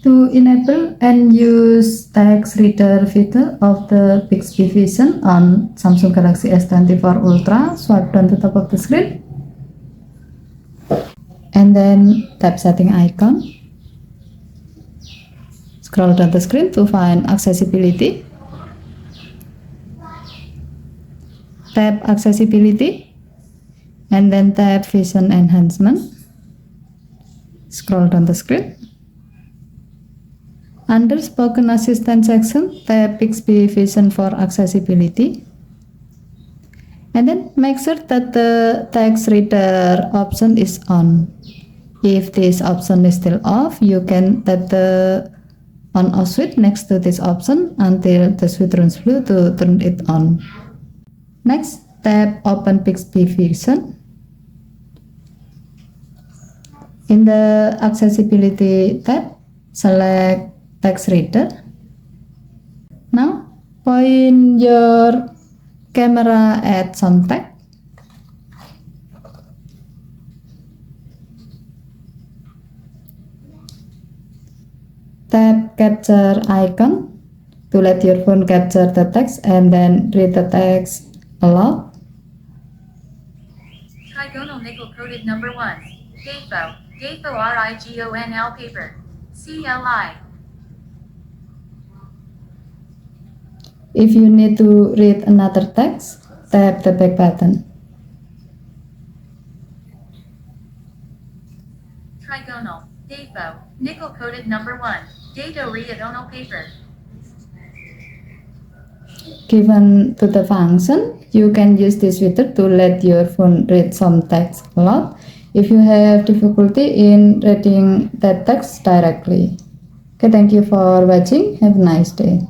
To enable and use text reader feature of the Bixby Vision on Samsung Galaxy S24 Ultra, swipe down to the top of the screen and then tap setting icon. Scroll down the screen to find accessibility. Tap accessibility and then tap vision enhancement. Scroll down the screen. Under spoken assistant section, tap Bixby Vision for accessibility. And then make sure that the text reader option is on. If this option is still off, you can tap the on off switch next to this option until the switch turns blue to turn it on. Next, tap open Bixby Vision. In the accessibility tab, select text reader. Now, point your camera at some text. Tap capture icon to let your phone capture the text and then read the text aloud. Trigonal nickel coated number 1. GAFO. GAFO RIGONL paper. CLI. If you need to read another text, tap the back button. Trigonal. GAFO. Nickel coated number 1. Gato Riagonal paper. Given to the function, you can use this feature to let your phone read some text aloud if you have difficulty in reading that text directly. Okay, thank you for watching. Have a nice day.